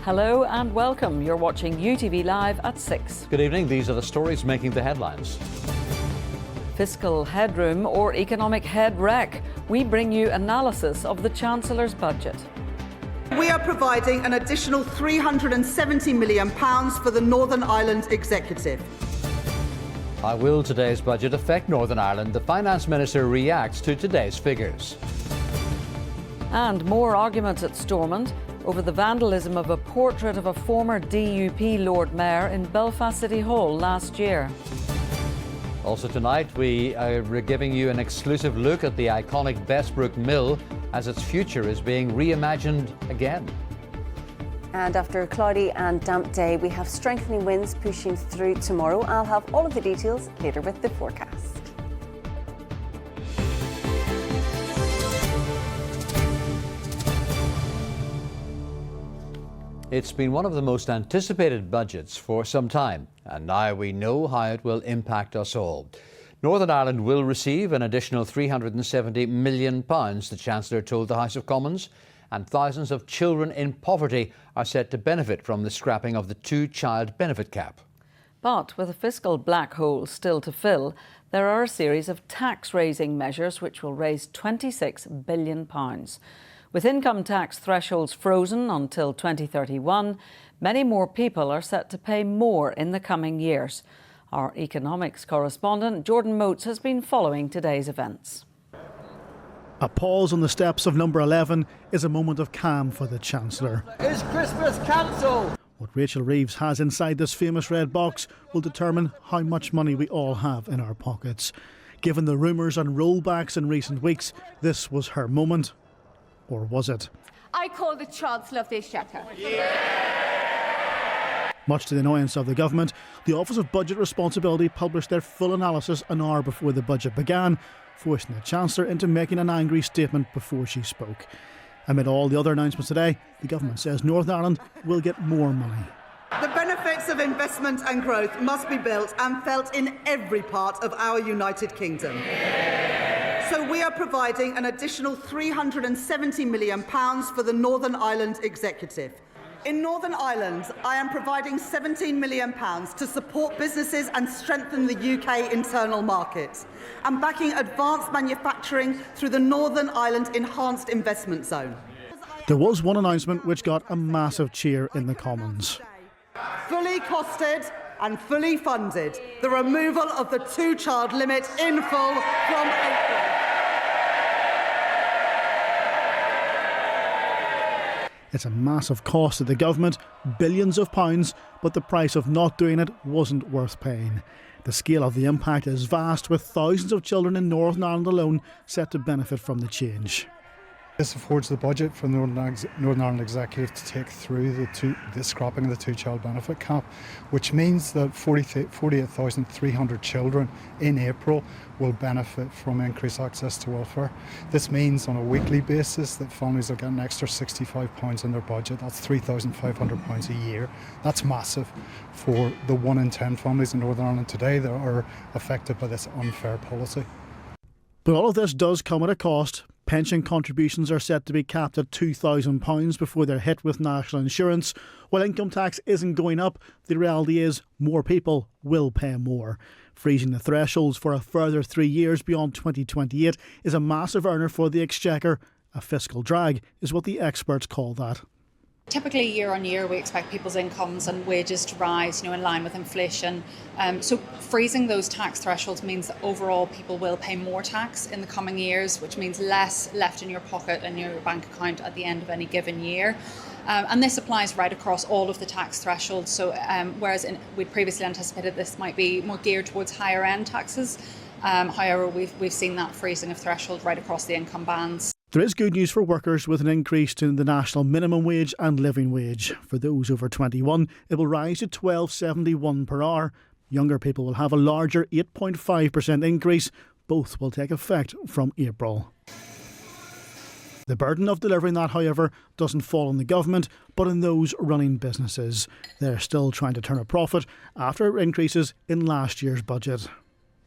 Hello and welcome. You're watching UTV Live at 6. Good evening. These are the stories making the headlines. Fiscal headroom or economic head wreck. We bring you analysis of the Chancellor's budget. We are providing an additional £370 million for the Northern Ireland Executive. How will today's budget affect Northern Ireland? The Finance Minister reacts to today's figures. And more arguments at Stormont over the vandalism of a portrait of a former DUP Lord Mayor in Belfast City Hall last year. Also tonight, we are giving you an exclusive look at the iconic Bessbrook Mill as its future is being reimagined again. And after a cloudy and damp day, we have strengthening winds pushing through tomorrow. I'll have all of the details later with the forecast. It's been one of the most anticipated budgets for some time, and now we know how it will impact us all. Northern Ireland will receive an additional £370 million, the Chancellor told the House of Commons, and thousands of children in poverty are set to benefit from the scrapping of the two-child benefit cap. But with a fiscal black hole still to fill, there are a series of tax-raising measures which will raise £26 billion. With income tax thresholds frozen until 2031, many more people are set to pay more in the coming years. Our economics correspondent, Jordan Moats, has been following today's events. A pause on the steps of number 11 is a moment of calm for the Chancellor. Is Christmas cancelled? What Rachel Reeves has inside this famous red box will determine how much money we all have in our pockets. Given the rumours and rollbacks in recent weeks, this was her moment. Or was it? I call the Chancellor of the Exchequer. Much to the annoyance of the government, the Office of Budget Responsibility published their full analysis an hour before the budget began, forcing the Chancellor into making an angry statement before she spoke. Amid all the other announcements today, the government says Northern Ireland will get more money. The benefits of investment and growth must be built and felt in every part of our United Kingdom. So we are providing an additional £370 million for the Northern Ireland Executive. In Northern Ireland, I am providing £17 million to support businesses and strengthen the UK internal market, and backing advanced manufacturing through the Northern Ireland Enhanced Investment Zone. There was one announcement which got a massive cheer in the Commons. Fully costed and fully funded, the removal of the two-child limit in full from April. It's a massive cost to the government, billions of pounds, but the price of not doing it wasn't worth paying. The scale of the impact is vast, with thousands of children in Northern Ireland alone set to benefit from the change. This affords the budget for the Northern Ireland Executive to take through the scrapping of the two-child benefit cap, which means that 48,300 children in April will benefit from increased access to welfare. This means on a weekly basis that families will get an extra £65 in their budget. That's £3,500 a year. That's massive for the 1 in 10 families in Northern Ireland today that are affected by this unfair policy. But all of this does come at a cost. Pension contributions are set to be capped at £2,000 before they're hit with national insurance. While income tax isn't going up, the reality is more people will pay more. Freezing the thresholds for a further 3 years beyond 2028 is a massive earner for the Exchequer. A fiscal drag is what the experts call that. Typically, year on year, we expect people's incomes and wages to rise, in line with inflation. So freezing those tax thresholds means that overall people will pay more tax in the coming years, which means less left in your pocket and your bank account at the end of any given year. And this applies right across all of the tax thresholds. So whereas we'd previously anticipated this might be more geared towards higher end taxes, however, we've seen that freezing of threshold right across the income bands. There is good news for workers with an increase to the national minimum wage and living wage. For those over 21, it will rise to $12.71 per hour. Younger people will have a larger 8.5% increase. Both will take effect from April. The burden of delivering that, however, doesn't fall on the government, but on those running businesses. They're still trying to turn a profit after increases in last year's budget.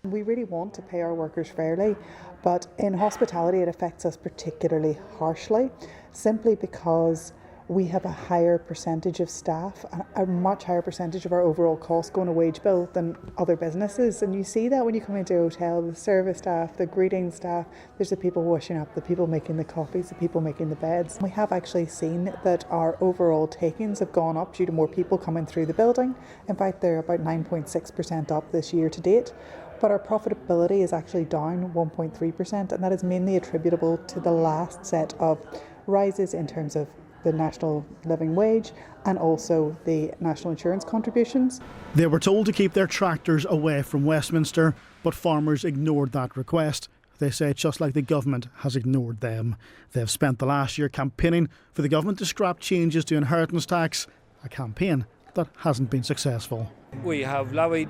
We really want to pay our workers fairly, but in hospitality it affects us particularly harshly, simply because we have a higher percentage of staff, a much higher percentage of our overall cost going to wage bill than other businesses. And you see that when you come into a hotel, the service staff, the greeting staff, there's the people washing up, the people making the coffees, the people making the beds. We have actually seen that our overall takings have gone up due to more people coming through the building. In fact, they're about 9.6% up this year to date. But our profitability is actually down 1.3%, and that is mainly attributable to the last set of rises in terms of the national living wage and also the national insurance contributions. They were told to keep their tractors away from Westminster, but farmers ignored that request. They say just like the government has ignored them. They've spent the last year campaigning for the government to scrap changes to inheritance tax, a campaign that hasn't been successful. We have lobbied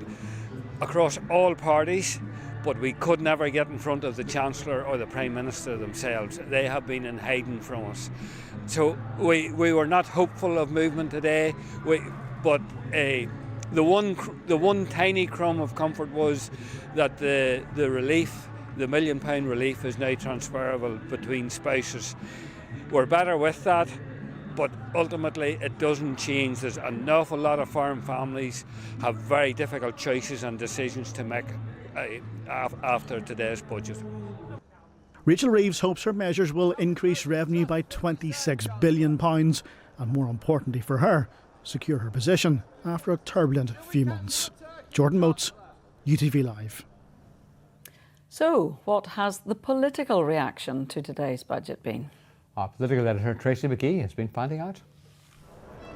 across all parties, but we could never get in front of the Chancellor or the Prime Minister themselves. They have been in hiding from us. So we were not hopeful of movement today, but the one tiny crumb of comfort was that the relief, the £1 million relief, is now transferable between spouses. We're better with that, but ultimately it doesn't change. There's an awful lot of farm families have very difficult choices and decisions to make after today's budget. Rachel Reeves hopes her measures will increase revenue by £26 billion and, more importantly for her, secure her position after a turbulent few months. Jordan Motes, UTV Live. So, what has the political reaction to today's budget been? Our political editor Tracy McGee has been finding out.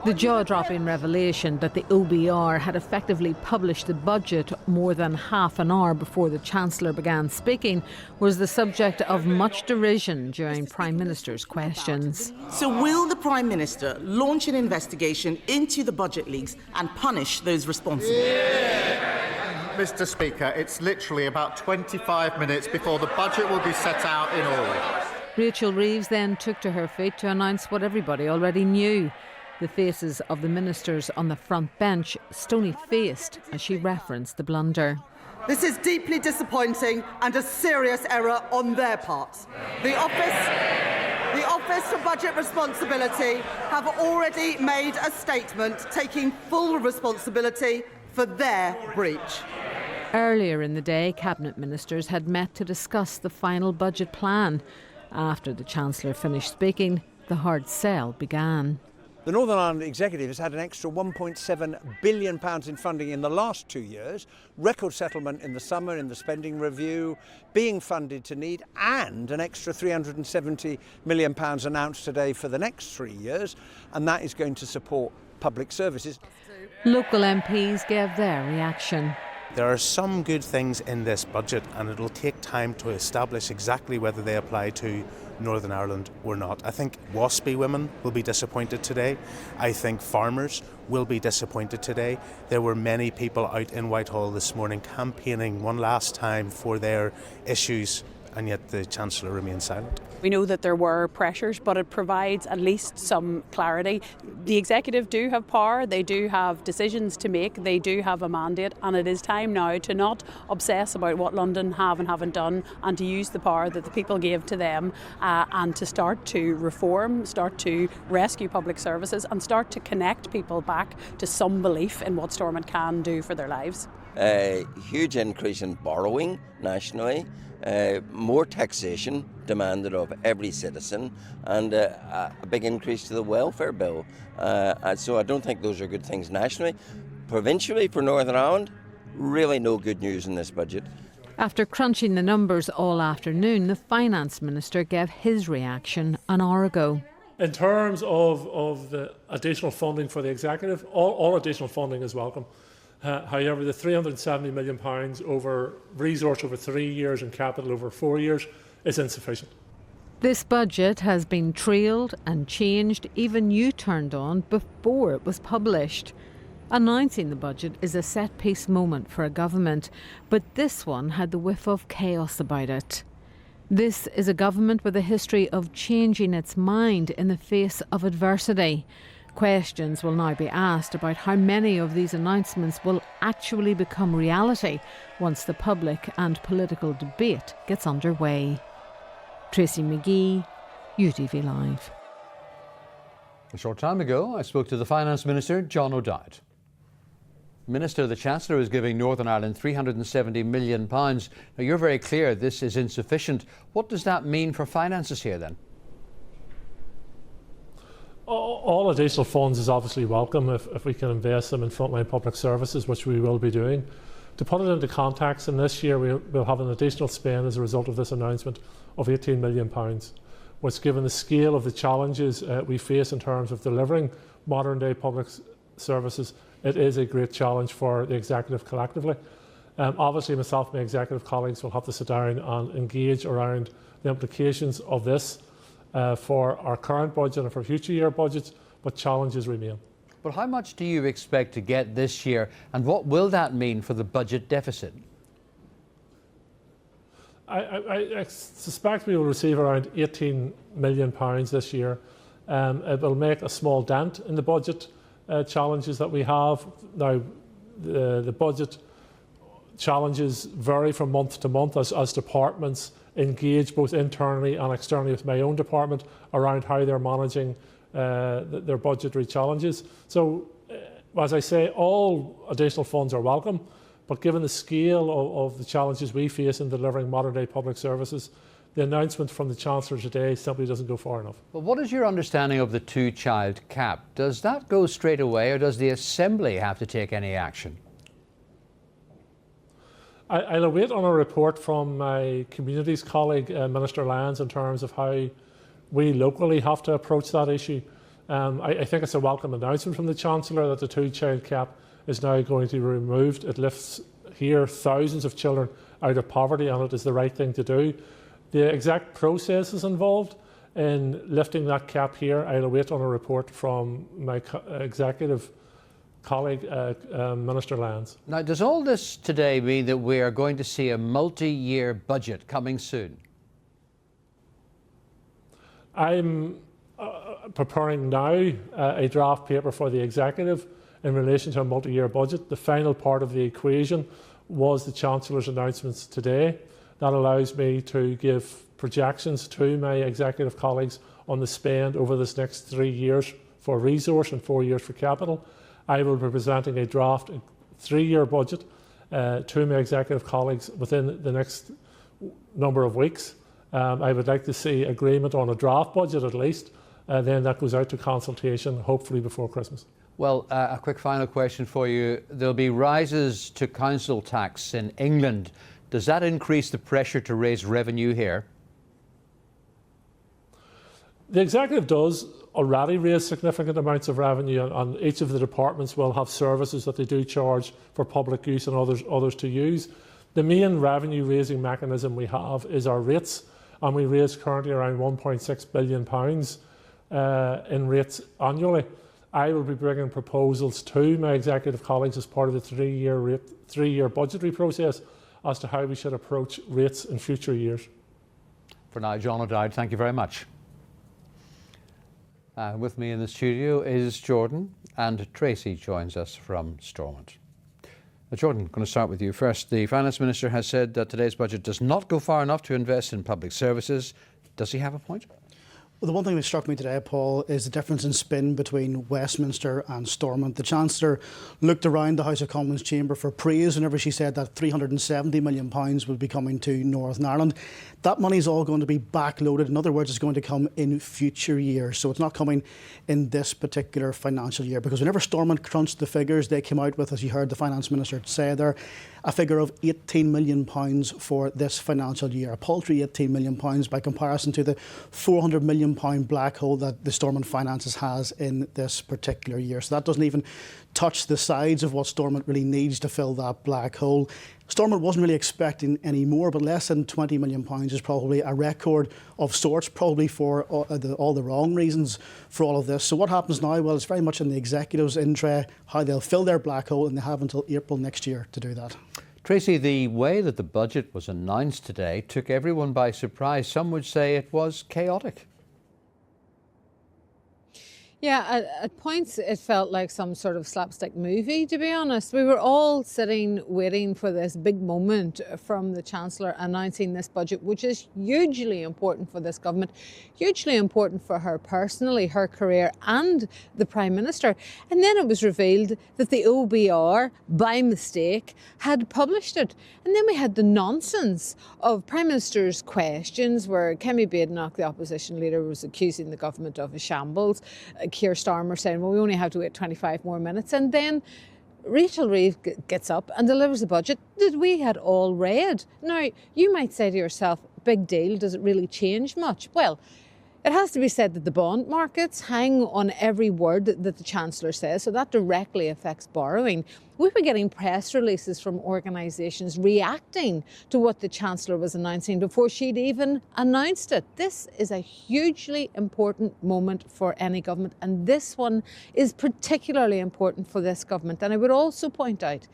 The jaw-dropping revelation that the OBR had effectively published the budget more than half an hour before the Chancellor began speaking was the subject of much derision during Prime Minister's questions. So will the Prime Minister launch an investigation into the budget leaks and punish those responsible? Mr. Speaker, it's literally about 25 minutes before the budget will be set out in August. Rachel Reeves then took to her feet to announce what everybody already knew. The faces of the ministers on the front bench stony-faced as she referenced the blunder. This is deeply disappointing and a serious error on their part. The Office for Budget Responsibility have already made a statement taking full responsibility for their breach. Earlier in the day, Cabinet ministers had met to discuss the final budget plan. After the Chancellor finished speaking, the hard sell began. The Northern Ireland Executive has had an extra £1.7 billion in funding in the last 2 years, record settlement in the summer in the spending review, being funded to need, and an extra £370 million announced today for the next 3 years, and that is going to support public services. Local MPs gave their reaction. There are some good things in this budget, and it will take time to establish exactly whether they apply to Northern Ireland or not. I think WASPy women will be disappointed today. I think farmers will be disappointed today. There were many people out in Whitehall this morning campaigning one last time for their issues, and yet the Chancellor remains silent. We know that there were pressures, but it provides at least some clarity. The Executive do have power, they do have decisions to make, they do have a mandate, and it is time now to not obsess about what London have and haven't done, and to use the power that the people gave to them and to start to reform, start to rescue public services and start to connect people back to some belief in what Stormont can do for their lives. A huge increase in borrowing nationally, more taxation demanded of every citizen, and a big increase to the welfare bill. So I don't think those are good things nationally. Provincially, for Northern Ireland, really no good news in this budget. After crunching the numbers all afternoon, the Finance Minister gave his reaction an hour ago. In terms of the additional funding for the Executive, all additional funding is welcome. However, the £370 million over resource over 3 years and capital over 4 years is insufficient. This budget has been trailed and changed, even U-turned on before it was published. Announcing the budget is a set-piece moment for a government, but this one had the whiff of chaos about it. This is a government with a history of changing its mind in the face of adversity. Questions will now be asked about how many of these announcements will actually become reality once the public and political debate gets underway. Tracy McGee, UTV Live. A short time ago, I spoke to the Finance Minister, John O'Dowd. Minister, the Chancellor is giving Northern Ireland £370 million. Now, you're very clear this is insufficient. What does that mean for finances here then? All additional funds is obviously welcome if we can invest them in frontline public services, which we will be doing. To put it into context, in this year we'll have an additional spend as a result of this announcement of £18 million, which, given the scale of the challenges we face in terms of delivering modern day public services, it is a great challenge for the Executive collectively. Obviously, myself and my Executive colleagues will have to sit down and engage around the implications of this for our current budget and for future year budgets, but challenges remain. But how much do you expect to get this year, and what will that mean for the budget deficit? I suspect we will receive around £18 million this year. It will make a small dent in the budget challenges that we have. Now, the budget challenges vary from month to month as departments engage both internally and externally with my own department around how they're managing their budgetary challenges. So, as I say, all additional funds are welcome, but given the scale of the challenges we face in delivering modern-day public services, the announcement from the Chancellor today simply doesn't go far enough. Well, what is your understanding of the two-child cap? Does that go straight away, or does the Assembly have to take any action? I'll await on a report from my Communities colleague, Minister Lyons, in terms of how we locally have to approach that issue. I think it's a welcome announcement from the Chancellor that the two-child cap is now going to be removed. It lifts here thousands of children out of poverty, and it is the right thing to do. The exact processes involved in lifting that cap here, I'll await on a report from my Executive colleague, Minister Lyons. Now, does all this today mean that we are going to see a multi-year budget coming soon? I'm preparing now a draft paper for the Executive in relation to a multi-year budget. The final part of the equation was the Chancellor's announcements today. That allows me to give projections to my Executive colleagues on the spend over this next 3 years for resource and 4 years for capital. I will be presenting a draft 3-year budget to my Executive colleagues within the next number of weeks. I would like to see agreement on a draft budget at least, then that goes out to consultation, hopefully before Christmas. Well, a quick final question for you. There'll be rises to council tax in England. Does that increase the pressure to raise revenue here? The Executive does already raise significant amounts of revenue, and each of the departments will have services that they do charge for public use and others to use. The main revenue raising mechanism we have is our rates, and we raise currently around £1.6 billion in rates annually. I will be bringing proposals to my Executive colleagues as part of the three-year budgetary process as to how we should approach rates in future years. For now, John O'Dowd, thank you very much. With me in the studio is Jordan, and Tracy joins us from Stormont. Jordan, I'm going to start with you first. The Finance Minister has said that today's budget does not go far enough to invest in public services. Does he have a point? Well, the one thing that struck me today, Paul, is the difference in spin between Westminster and Stormont. The Chancellor looked around the House of Commons chamber for praise whenever she said that £370 million would be coming to Northern Ireland. That money is all going to be backloaded. In other words, it's going to come in future years. So it's not coming in this particular financial year. Because whenever Stormont crunched the figures, they came out with, as you heard the Finance Minister say there, a figure of £18 million for this financial year. A paltry £18 million by comparison to the £400 million black hole that the Stormont Finances has in this particular year. So that doesn't even touch the sides of what Stormont really needs to fill that black hole. Stormont wasn't really expecting any more, but less than £20 million is probably a record of sorts, probably for all the wrong reasons for all of this. So what happens now? Well, it's very much in the Executive's interest how they'll fill their black hole, and they have until April next year to do that. Tracy, the way that the budget was announced today took everyone by surprise. Some would say it was chaotic. Yeah, at points it felt like some sort of slapstick movie, to be honest. We were all sitting waiting for this big moment from the Chancellor announcing this budget, which is hugely important for this government, hugely important for her personally, her career and the Prime Minister. And then it was revealed that the OBR, by mistake, had published it. And then we had the nonsense of Prime Minister's questions where Kemi Badenoch, the opposition leader, was accusing the government of a shambles. Keir Starmer saying, well, we only have to wait 25 more minutes. And then Rachel Reeves gets up and delivers a budget that we had all read. Now, you might say to yourself, big deal, does it really change much? Well, it has to be said that the bond markets hang on every word that the Chancellor says, so that directly affects borrowing. We've been getting press releases from organisations reacting to what the Chancellor was announcing before she'd even announced it. This is a hugely important moment for any government, and this one is particularly important for this government. And I would also point out,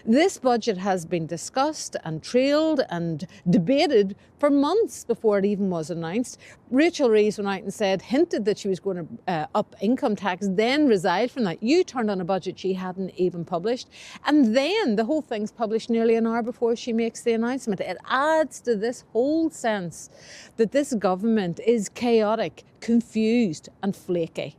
this budget has been discussed and trailed and debated for months before it even was announced. Rachel Reeves went out and said, hinted that she was going to up income tax, then reside from that. You turned on a budget she hadn't even published. And then the whole thing's published nearly an hour before she makes the announcement. It adds to this whole sense that this government is chaotic, confused and flaky.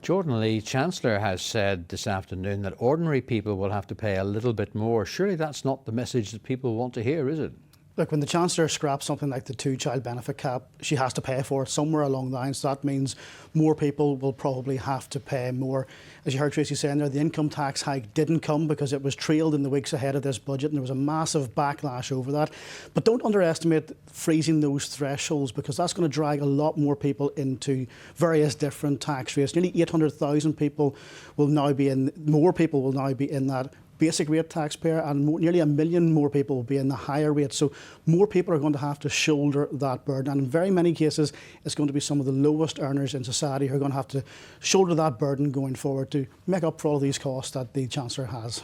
Jordan Lee, Chancellor, has said this afternoon that ordinary people will have to pay a little bit more. Surely that's not the message that people want to hear, is it? Look, when the Chancellor scraps something like the two-child benefit cap, she has to pay for it somewhere along the line. So that means more people will probably have to pay more. As you heard Tracy saying there, the income tax hike didn't come because it was trailed in the weeks ahead of this budget, and there was a massive backlash over that. But don't underestimate freezing those thresholds, because that's going to drag a lot more people into various different tax rates. Nearly 800,000 people will now be in, more people will now be in that basic rate taxpayer, and nearly 1 million more people will be in the higher rate. So more people are going to have to shoulder that burden. And in very many cases, it's going to be some of the lowest earners in society who are going to have to shoulder that burden going forward to make up for all these costs that the Chancellor has.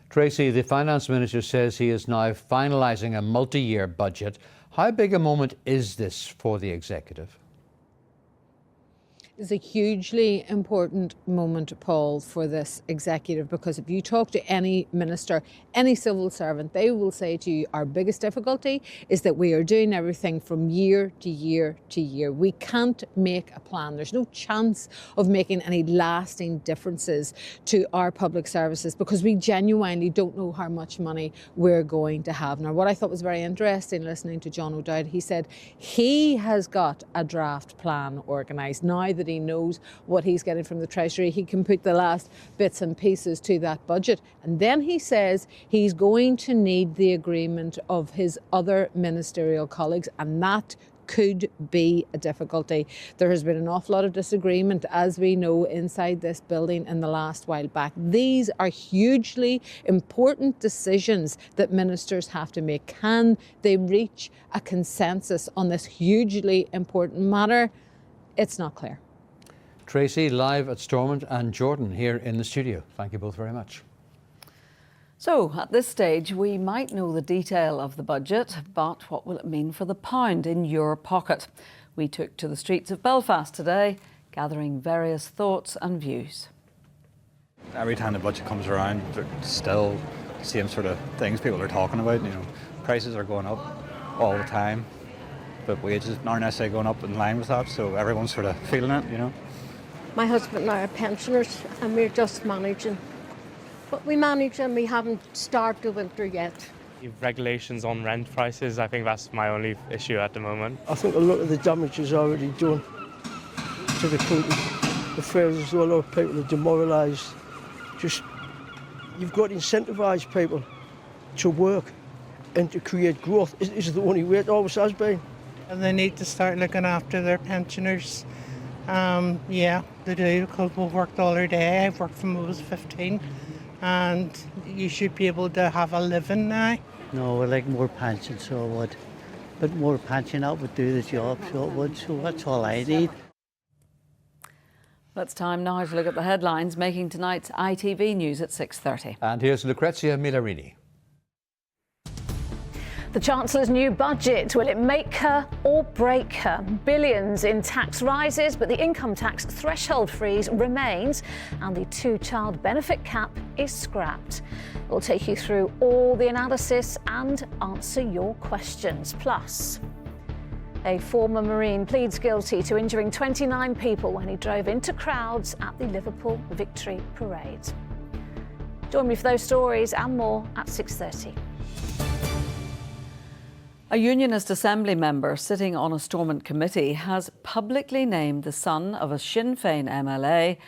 Tracy, the Finance Minister says he is now finalising a multi-year budget. How big a moment is this for the Executive? It's a hugely important moment, Paul, for this Executive, because if you talk to any minister, any civil servant, they will say to you, our biggest difficulty is that we are doing everything from year to year to year. We can't make a plan. There's no chance of making any lasting differences to our public services because we genuinely don't know how much money we're going to have. Now, what I thought was very interesting listening to John O'Dowd, he said he has got a draft plan organised. Now that he knows what he's getting from the Treasury, he can put the last bits and pieces to that budget. And then he says he's going to need the agreement of his other ministerial colleagues, and that could be a difficulty. There has been an awful lot of disagreement, as we know, inside this building in the last while back. These are hugely important decisions that ministers have to make. Can they reach a consensus on this hugely important matter? It's not clear. Tracy, live at Stormont, and Jordan here in the studio. Thank you both very much. So, at this stage, we might know the detail of the budget, but what will it mean for the pound in your pocket? We took to the streets of Belfast today, gathering various thoughts and views. Every time the budget comes around, there's still the same sort of things people are talking about. You know, prices are going up all the time, but wages aren't necessarily going up in line with that, so everyone's sort of feeling it, you know. My husband and I are pensioners and we're just managing. But we manage and we haven't started the winter yet. Regulations on rent prices, I think that's my only issue at the moment. I think a lot of the damage is already done to the country. The fares, a lot of people are demoralised. Just, you've got to incentivise people to work and to create growth. It's the only way it always has been. And they need to start looking after their pensioners. Yeah, they do, because we've worked all our day. I've worked from I was 15, and you should be able to have a living now. No, I like more pension, so I would. But more pension, that would do the job, so it would. So that's all I need. It's time now to look at the headlines making tonight's ITV news at 6:30. And here's Lucrezia Milarini. The Chancellor's new budget, will it make her or break her? Billions in tax rises, but the income tax threshold freeze remains and the two-child benefit cap is scrapped. We'll take you through all the analysis and answer your questions. Plus, a former Marine pleads guilty to injuring 29 people when he drove into crowds at the Liverpool Victory Parade. Join me for those stories and more at 6:30. A Unionist Assembly member sitting on a Stormont committee has publicly named the son of a Sinn Féin MLA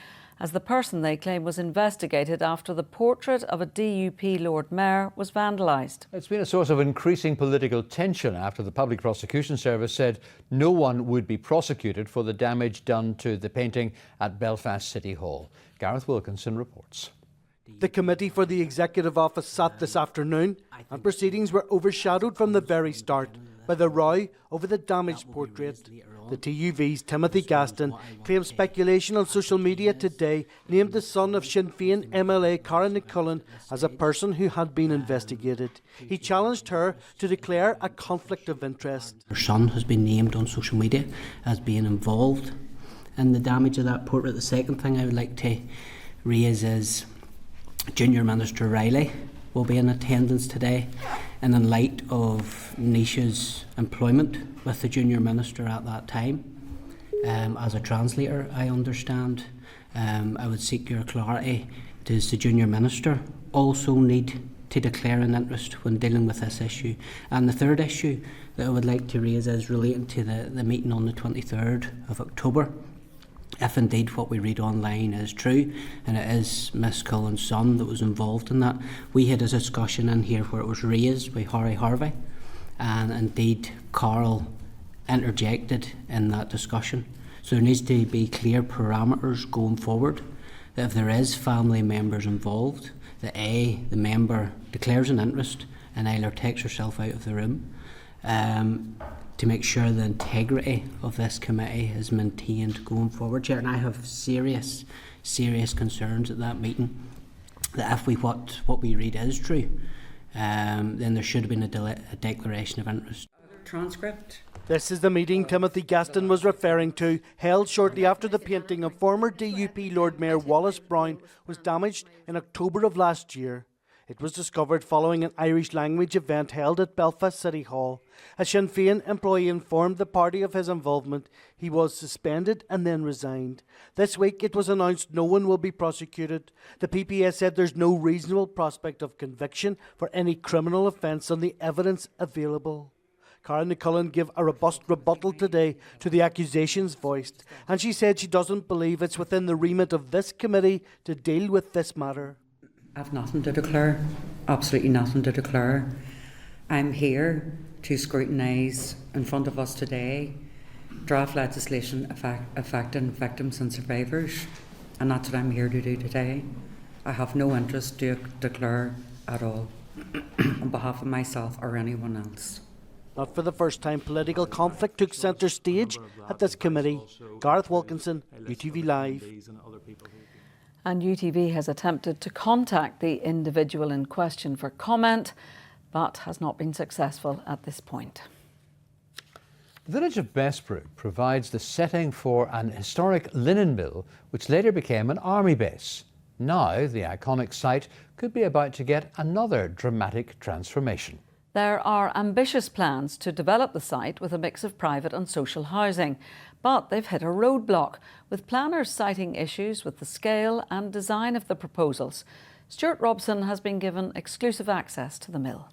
as the person they claim was investigated after the portrait of a DUP Lord Mayor was vandalised. It's been a source of increasing political tension after the Public Prosecution Service said no one would be prosecuted for the damage done to the painting at Belfast City Hall. Gareth Wilkinson reports. The committee for the Executive Office sat this afternoon and proceedings were overshadowed from the very start by the row over the damaged portrait. The TUV's Timothy Gaston claims speculation on social media today named the son of Sinn Féin MLA Karen Cullen as a person who had been investigated. He challenged her to declare a conflict of interest. Her son has been named on social media as being involved in the damage of that portrait. The second thing I would like to raise is Junior Minister Riley will be in attendance today, and in light of Nisha's employment with the Junior Minister at that time, as a translator, I understand, I would seek your clarity. Does the Junior Minister also need to declare an interest when dealing with this issue? And the third issue that I would like to raise is relating to the meeting on the 23rd of October. If indeed what we read online is true, and it is Miss Cullen's son that was involved in that, we had a discussion in here where it was raised by Harry Harvey, and indeed Carl interjected in that discussion. So there needs to be clear parameters going forward, that if there is family members involved, that A, the member declares an interest and either takes herself out of the room, to make sure the integrity of this committee is maintained going forward, Chair. And I have serious concerns at that meeting that if what we read is true, then there should have been a declaration of interest. Transcript. This is the meeting Timothy Gaston was referring to, held shortly after the painting of former DUP Lord Mayor Wallace Brown was damaged in October of last year. It was discovered following an Irish language event held at Belfast City Hall. A Sinn Féin employee informed the party of his involvement. He was suspended and then resigned. This week it was announced no one will be prosecuted. The PPS said there's no reasonable prospect of conviction for any criminal offence on the evidence available. Karen Cullen gave a robust rebuttal today to the accusations voiced, and she said she doesn't believe it's within the remit of this committee to deal with this matter. I've nothing to declare, absolutely nothing to declare. I'm here to scrutinise in front of us today draft legislation affecting victims and survivors, and that's what I'm here to do today. I have no interest to declare at all on behalf of myself or anyone else. Not for the first time, political conflict took centre stage at this committee. Gareth Wilkinson, UTV Live. And UTV has attempted to contact the individual in question for comment, but has not been successful at this point. The village of Bessbrook provides the setting for an historic linen mill, which later became an army base. Now, the iconic site could be about to get another dramatic transformation. There are ambitious plans to develop the site with a mix of private and social housing, but they've hit a roadblock, with planners citing issues with the scale and design of the proposals. Stuart Robson has been given exclusive access to the mill.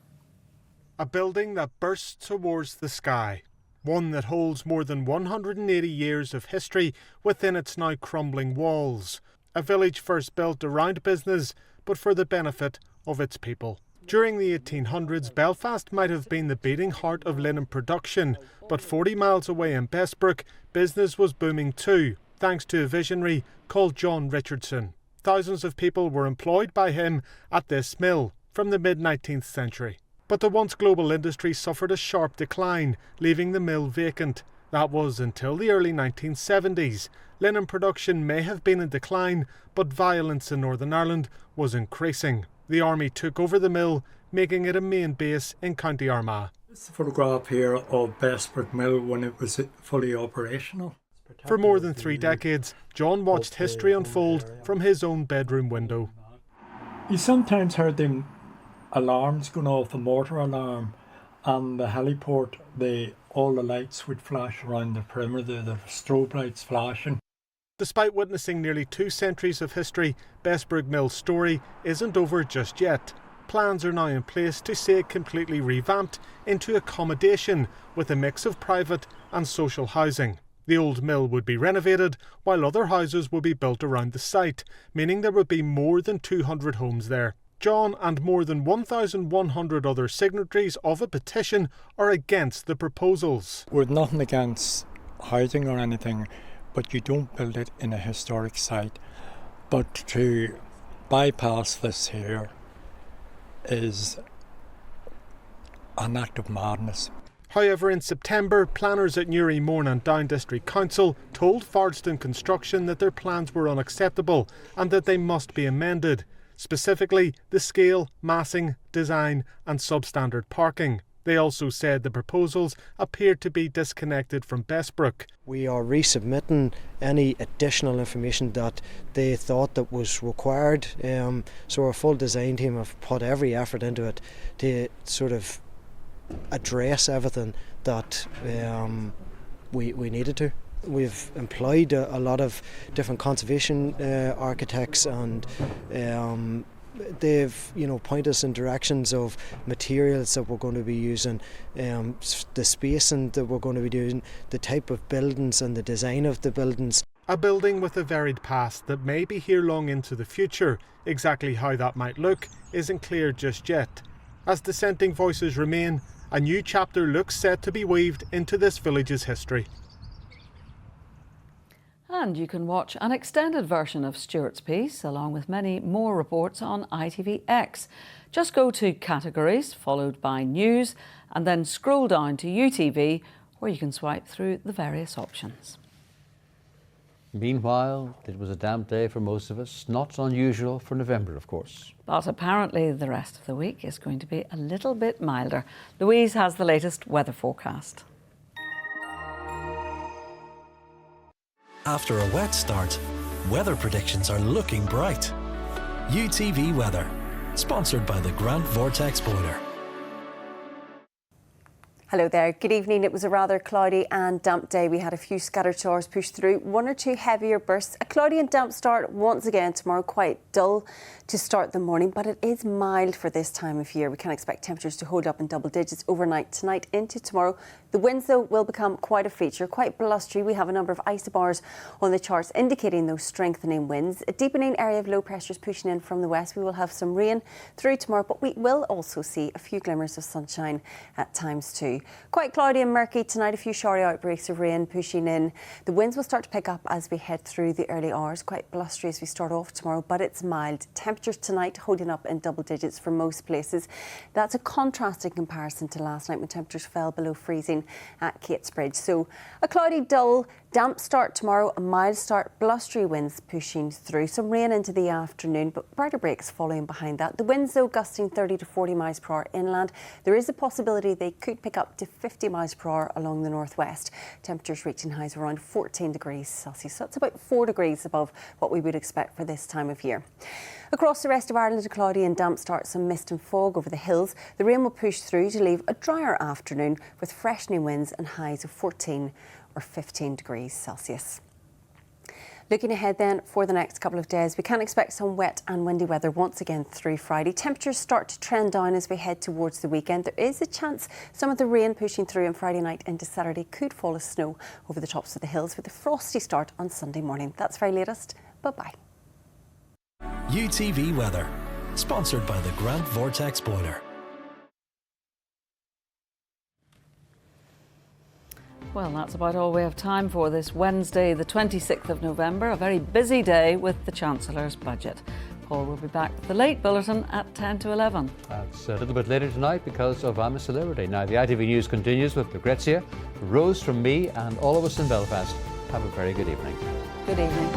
A building that bursts towards the sky, one that holds more than 180 years of history within its now crumbling walls. A village first built around business, but for the benefit of its people. During the 1800s, Belfast might have been the beating heart of linen production, but 40 miles away in Bessbrook, business was booming too, thanks to a visionary called John Richardson. Thousands of people were employed by him at this mill from the mid-19th century. But the once global industry suffered a sharp decline, leaving the mill vacant. That was until the early 1970s. Linen production may have been in decline, but violence in Northern Ireland was increasing. The army took over the mill, making it a main base in County Armagh. It's a photograph here of Bestbrook Mill when it was fully operational. For more than 3 decades, John watched history unfold from his own bedroom window. You sometimes heard them alarms going off, the mortar alarm, and the heliport, all the lights would flash around the perimeter, the strobe lights flashing. Despite witnessing nearly 2 centuries of history, Bestbrook Mill's story isn't over just yet. Plans are now in place to see it completely revamped into accommodation with a mix of private and social housing. The old mill would be renovated, while other houses would be built around the site, meaning there would be more than 200 homes there. John and more than 1,100 other signatories of a petition are against the proposals. We're nothing against housing or anything, but you don't build it in a historic site. But to bypass this here is an act of madness. However, in September, planners at Newry, Mourne and Down District Council told Fardston Construction that their plans were unacceptable and that they must be amended. Specifically, the scale, massing, design and substandard parking. They also said the proposals appeared to be disconnected from Bestbrook. We are resubmitting any additional information that they thought that was required. So our full design team have put every effort into it to sort of address everything that we needed to. We've employed a lot of different conservation architects, and they've pointed us in directions of materials that we're going to be using, the spacing that we're going to be doing, the type of buildings and the design of the buildings. A building with a varied past that may be here long into the future. Exactly how that might look isn't clear just yet. As dissenting voices remain, a new chapter looks set to be weaved into this village's history. And you can watch an extended version of Stuart's piece, along with many more reports, on ITVX. Just go to Categories, followed by News, and then scroll down to UTV, where you can swipe through the various options. Meanwhile, it was a damp day for most of us, not unusual for November, of course. But apparently the rest of the week is going to be a little bit milder. Louise has the latest weather forecast. After a wet start, weather predictions are looking bright. UTV Weather, sponsored by the Grant Vortex Boiler. Hello there, good evening. It was a rather cloudy and damp day. We had a few scattered showers push through, 1 or 2 heavier bursts. A cloudy and damp start once again tomorrow, quite dull to start the morning, but it is mild for this time of year. We can expect temperatures to hold up in double digits overnight tonight into tomorrow. The winds, though, will become quite a feature, quite blustery. We have a number of isobars on the charts indicating those strengthening winds. A deepening area of low pressures pushing in from the west. We will have some rain through tomorrow, but we will also see a few glimmers of sunshine at times too. Quite cloudy and murky tonight, a few showery outbreaks of rain pushing in. The winds will start to pick up as we head through the early hours. Quite blustery as we start off tomorrow, but it's mild. Temperatures tonight holding up in double digits for most places. That's a contrasting comparison to last night when temperatures fell below freezing at Catesbridge. So a cloudy, dull, damp start tomorrow, a mild start, blustery winds pushing through. Some rain into the afternoon, but brighter breaks following behind that. The winds, though, gusting 30 to 40 miles per hour inland. There is a possibility they could pick up to 50 miles per hour along the northwest. Temperatures reaching highs of around 14 degrees Celsius. So that's about 4 degrees above what we would expect for this time of year. Across the rest of Ireland, a cloudy and damp start, some mist and fog over the hills. The rain will push through to leave a drier afternoon with freshening winds and highs of 14 or 15 degrees Celsius. Looking ahead then for the next couple of days, we can expect some wet and windy weather once again through Friday. Temperatures start to trend down as we head towards the weekend. There is a chance some of the rain pushing through on Friday night into Saturday could fall as snow over the tops of the hills with a frosty start on Sunday morning. That's very latest. Bye-bye. UTV Weather, sponsored by the Grant Vortex Boiler. Well, that's about all we have time for this Wednesday, the 26th of November, a very busy day with the Chancellor's budget. Paul will be back with the late bulletin at 10 to 11. That's a little bit later tonight because of I'm a Celebrity. Now, the ITV News continues with Lucrezia, Rose from me and all of us in Belfast. Have a very good evening. Good evening.